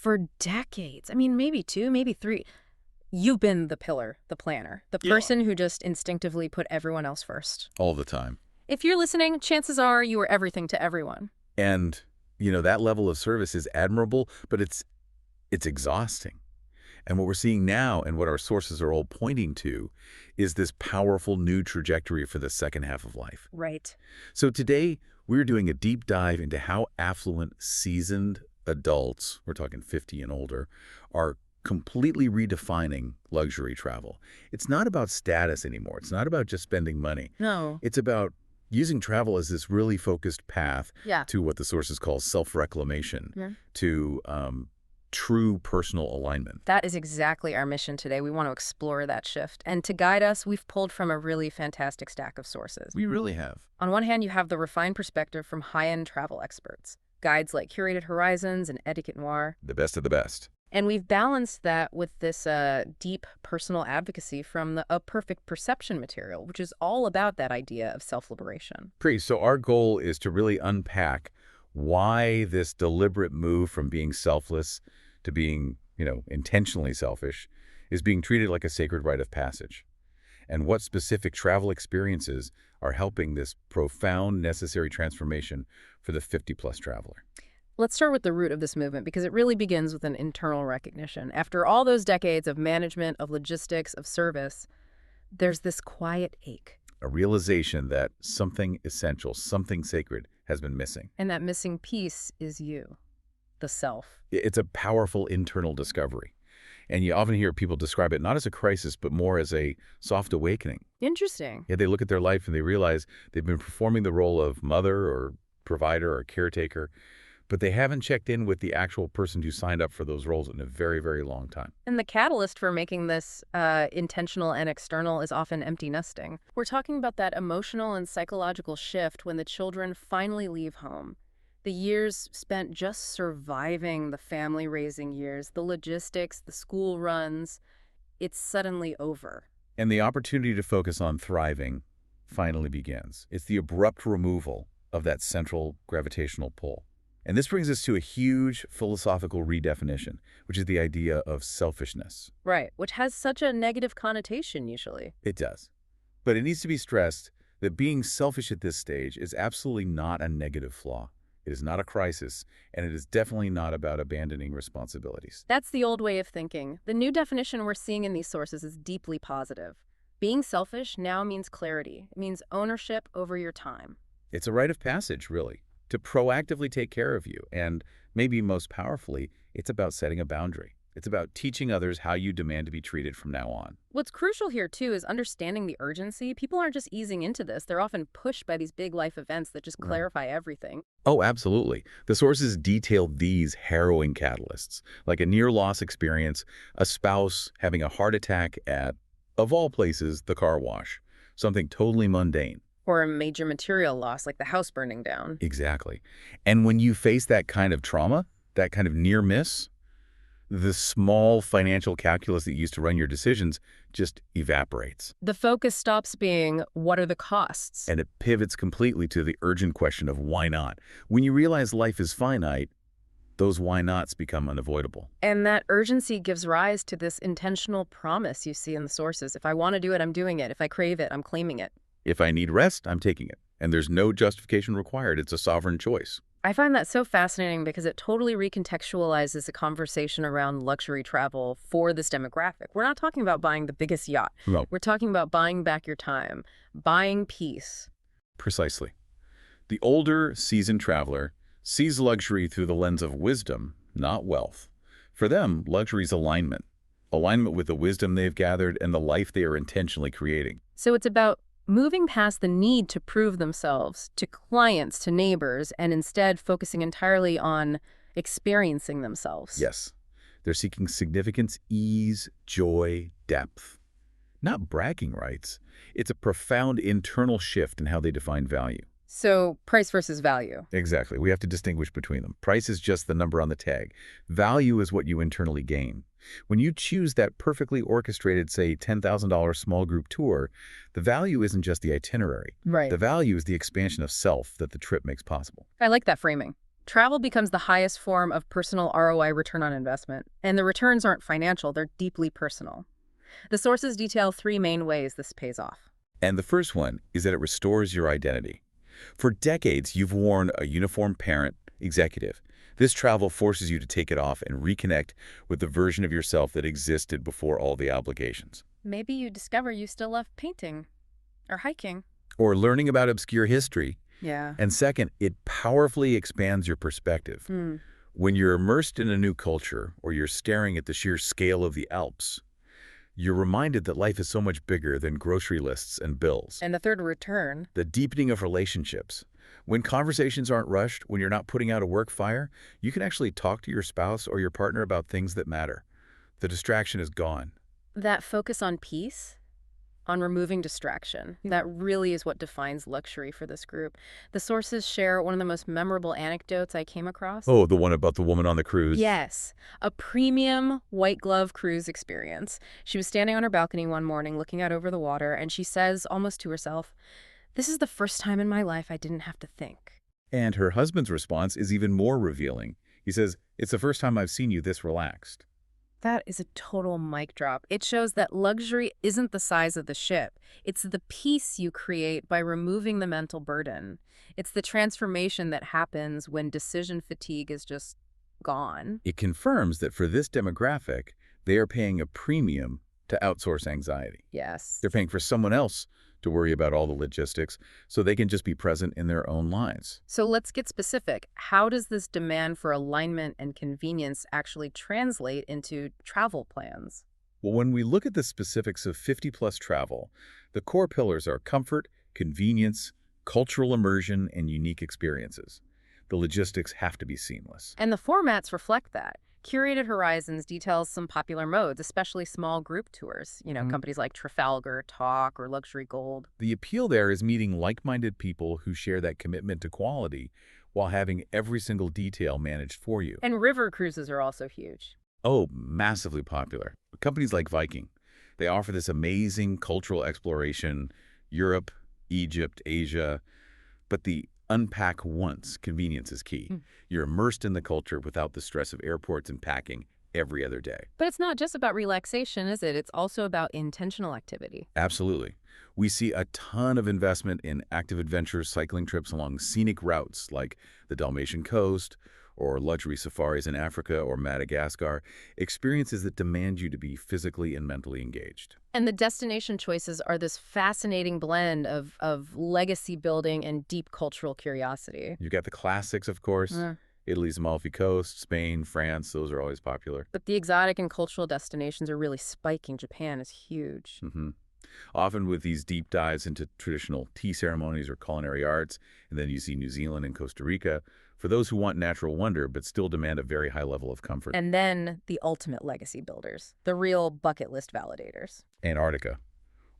For decades. I mean, maybe 2, maybe 3. You've been the pillar, the planner, the Yeah. person who just instinctively put everyone else first. All the time. If you're listening, chances are you were everything to everyone. And, that level of service is admirable, but it's exhausting. And what we're seeing now and what our sources are all pointing to is this powerful new trajectory for the second half of life. Right. So today, we're doing a deep dive into how affluent, seasoned adults, we're talking 50 and older, are completely redefining luxury travel. It's not about status anymore. It's not about just spending money. No. It's about using travel as this really focused path Yeah. to what the sources call self-reclamation, Yeah. to true personal alignment. That is exactly our mission today. We want to explore that shift. And to guide us, we've pulled from a really fantastic stack of sources. We really have. On one hand, you have the refined perspective from high-end travel experts, guides like Curated Horizons and Etiquette Noir. The best of the best. And we've balanced that with this deep personal advocacy from the A Perfect Perception material, which is all about that idea of self-liberation. So our goal is to really unpack why this deliberate move from being selfless to being, intentionally selfish is being treated like a sacred rite of passage, and what specific travel experiences are helping this profound, necessary transformation for the 50-plus traveler. Let's start with the root of this movement, because it really begins with an internal recognition. After all those decades of management, of logistics, of service, there's this quiet ache. A realization that something essential, something sacred has been missing. And that missing piece is you, the self. It's a powerful internal discovery. And you often hear people describe it not as a crisis, but more as a soft awakening. Interesting. Yeah, they look at their life and they realize they've been performing the role of mother or provider or caretaker, but they haven't checked in with the actual person who signed up for those roles in a very, very long time. And the catalyst for making this intentional and external is often empty nesting. We're talking about that emotional and psychological shift when the children finally leave home. The years spent just surviving the family-raising years, the logistics, the school runs, it's suddenly over. And the opportunity to focus on thriving finally begins. It's the abrupt removal of that central gravitational pull. And this brings us to a huge philosophical redefinition, which is the idea of selfishness. Right, which has such a negative connotation usually. It does. But it needs to be stressed that being selfish at this stage is absolutely not a negative flaw. It is not a crisis, and it is definitely not about abandoning responsibilities. That's the old way of thinking. The new definition we're seeing in these sources is deeply positive. Being selfish now means clarity. It means ownership over your time. It's a rite of passage, really, to proactively take care of you. And maybe most powerfully, it's about setting a boundary. It's about teaching others how you demand to be treated from now on. What's crucial here, too, is understanding the urgency. People aren't just easing into this. They're often pushed by these big life events that just clarify everything. Oh, absolutely. The sources detail these harrowing catalysts, like a near-loss experience, a spouse having a heart attack at, of all places, the car wash, something totally mundane. Or a major material loss, like the house burning down. Exactly. And when you face that kind of trauma, that kind of near miss, the small financial calculus that used to run your decisions just evaporates. The focus stops being, what are the costs? And it pivots completely to the urgent question of why not. When you realize life is finite, those why nots become unavoidable. And that urgency gives rise to this intentional promise you see in the sources. If I want to do it, I'm doing it. If I crave it, I'm claiming it. If I need rest, I'm taking it. And there's no justification required. It's a sovereign choice. I find that so fascinating because it totally recontextualizes the conversation around luxury travel for this demographic. We're not talking about buying the biggest yacht. No. We're talking about buying back your time, buying peace. Precisely. The older, seasoned traveler sees luxury through the lens of wisdom, not wealth. For them, luxury is alignment. Alignment with the wisdom they've gathered and the life they are intentionally creating. So it's about moving past the need to prove themselves to clients, to neighbors, and instead focusing entirely on experiencing themselves. Yes. They're seeking significance, ease, joy, depth. Not bragging rights. It's a profound internal shift in how they define value. So price versus value. Exactly. We have to distinguish between them. Price is just the number on the tag. Value is what you internally gain. When you choose that perfectly orchestrated, say, $10,000 small group tour, the value isn't just the itinerary. Right. The value is the expansion of self that the trip makes possible. I like that framing. Travel becomes the highest form of personal ROI, return on investment. And the returns aren't financial, they're deeply personal. The sources detail three main ways this pays off. And the first one is that it restores your identity. For decades, you've worn a uniform parent, executive. This travel forces you to take it off and reconnect with the version of yourself that existed before all the obligations. Maybe you discover you still love painting or hiking. Or learning about obscure history. Yeah. And second, it powerfully expands your perspective. Hmm. When you're immersed in a new culture, or you're staring at the sheer scale of the Alps, you're reminded that life is so much bigger than grocery lists and bills. And the third return. The deepening of relationships. When conversations aren't rushed, when you're not putting out a work fire, you can actually talk to your spouse or your partner about things that matter. The distraction is gone. That focus on peace, on removing distraction, that really is what defines luxury for this group. The sources share one of the most memorable anecdotes I came across. Oh, the one about the woman on the cruise? Yes, a premium white glove cruise experience. She was standing on her balcony one morning looking out over the water, and she says, almost to herself, "This is the first time in my life I didn't have to think." And her husband's response is even more revealing. He says, "It's the first time I've seen you this relaxed." That is a total mic drop. It shows that luxury isn't the size of the ship. It's the peace you create by removing the mental burden. It's the transformation that happens when decision fatigue is just gone. It confirms that for this demographic, they are paying a premium to outsource anxiety. Yes. They're paying for someone else to worry about all the logistics so they can just be present in their own lives. So let's get specific. How does this demand for alignment and convenience actually translate into travel plans? Well, when we look at the specifics of 50-plus travel, the core pillars are comfort, convenience, cultural immersion, and unique experiences. The logistics have to be seamless. And the formats reflect that. Curated Horizons details some popular modes, especially small group tours. Companies like Trafalgar, Talk, or Luxury Gold. The appeal there is meeting like-minded people who share that commitment to quality while having every single detail managed for you. And river cruises are also huge. Oh, massively popular. Companies like Viking, they offer this amazing cultural exploration, Europe, Egypt, Asia, but the unpack once convenience is key. You're immersed in the culture without the stress of airports and packing every other day. But it's not just about relaxation, is it? It's also about intentional activity. Absolutely. We see a ton of investment in active adventure cycling trips along scenic routes like the Dalmatian coast or luxury safaris in Africa or Madagascar, experiences that demand you to be physically and mentally engaged. And the destination choices are this fascinating blend of legacy building and deep cultural curiosity. You've got the classics, of course. Italy's Amalfi Coast, Spain, France, those are always popular. But the exotic and cultural destinations are really spiking. Japan is huge. Often with these deep dives into traditional tea ceremonies or culinary arts, and then you see New Zealand and Costa Rica, for those who want natural wonder but still demand a very high level of comfort. And then the ultimate legacy builders, the real bucket list validators. Antarctica,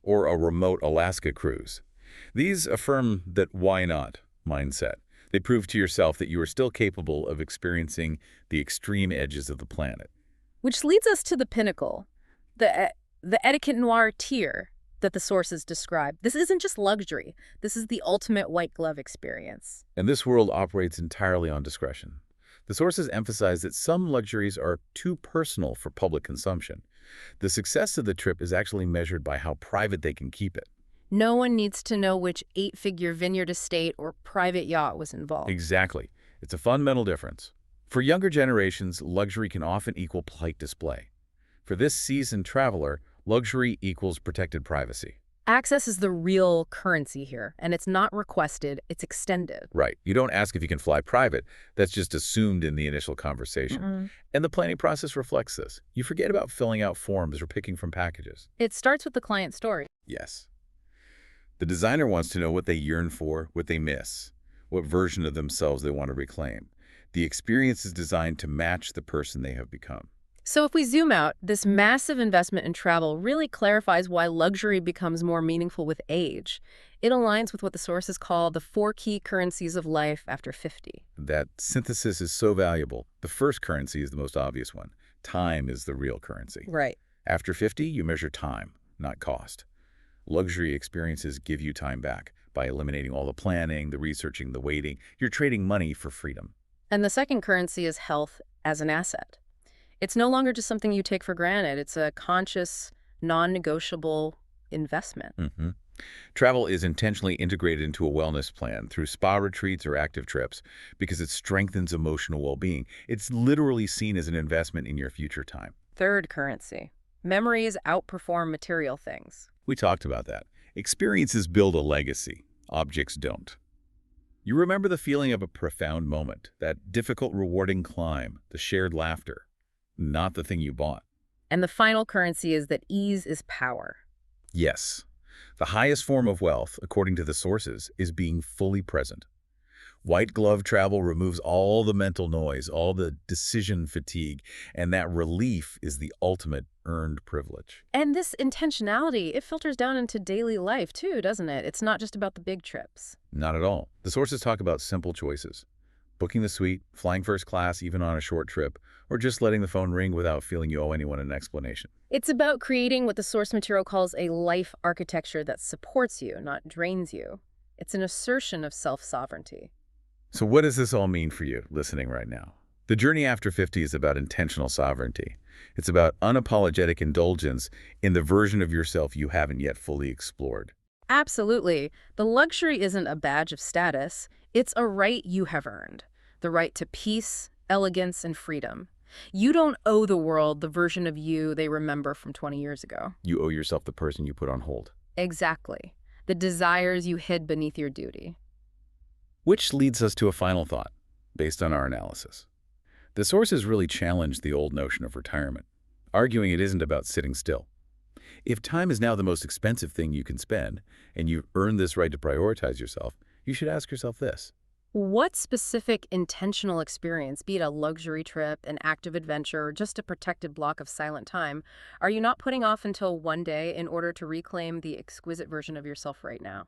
or a remote Alaska cruise. These affirm that why not mindset. They prove to yourself that you are still capable of experiencing the extreme edges of the planet. Which leads us to the pinnacle, the etiquette noir tier that the sources describe. This isn't just luxury. This is the ultimate white glove experience. And this world operates entirely on discretion. The sources emphasize that some luxuries are too personal for public consumption. The success of the trip is actually measured by how private they can keep it. No one needs to know which 8-figure vineyard estate or private yacht was involved. Exactly. It's a fundamental difference. For younger generations, luxury can often equal polite display. For this seasoned traveler, luxury equals protected privacy. Access is the real currency here, and it's not requested, it's extended. Right. You don't ask if you can fly private. That's just assumed in the initial conversation. And the planning process reflects this. You forget about filling out forms or picking from packages. It starts with the client story. Yes. The designer wants to know what they yearn for, what they miss, what version of themselves they want to reclaim. The experience is designed to match the person they have become. So if we zoom out, this massive investment in travel really clarifies why luxury becomes more meaningful with age. It aligns with what the sources call the 4 key currencies of life after 50. That synthesis is so valuable. The first currency is the most obvious one. Time is the real currency. Right. After 50, you measure time, not cost. Luxury experiences give you time back by eliminating all the planning, the researching, the waiting. You're trading money for freedom. And the second currency is health as an asset. It's no longer just something you take for granted. It's a conscious, non-negotiable investment. Hmm. Travel is intentionally integrated into a wellness plan through spa retreats or active trips because it strengthens emotional well-being. It's literally seen as an investment in your future time. Third currency. Memories outperform material things. We talked about that. Experiences build a legacy. Objects don't. You remember the feeling of a profound moment, that difficult, rewarding climb, the shared laughter, not the thing you bought. And the final currency is that ease is power. Yes, the highest form of wealth, according to the sources, is being fully present. White glove travel removes all the mental noise, all the decision fatigue, and that relief is the ultimate earned privilege. And this intentionality, it filters down into daily life too, doesn't it? It's not just about the big trips. Not at all. The sources talk about simple choices. Booking the suite, flying first class even on a short trip, or just letting the phone ring without feeling you owe anyone an explanation. It's about creating what the source material calls a life architecture that supports you, not drains you. It's an assertion of self-sovereignty. So what does this all mean for you listening right now? The journey after 50 is about intentional sovereignty. It's about unapologetic indulgence in the version of yourself you haven't yet fully explored. Absolutely. The luxury isn't a badge of status. It's a right you have earned. The right to peace, elegance, and freedom. You don't owe the world the version of you they remember from 20 years ago. You owe yourself the person you put on hold. Exactly. The desires you hid beneath your duty. Which leads us to a final thought, based on our analysis. The sources really challenge the old notion of retirement, arguing it isn't about sitting still. If time is now the most expensive thing you can spend, and you've earned this right to prioritize yourself, you should ask yourself this. What specific intentional experience, be it a luxury trip, an active adventure, or just a protected block of silent time, are you not putting off until one day in order to reclaim the exquisite version of yourself right now?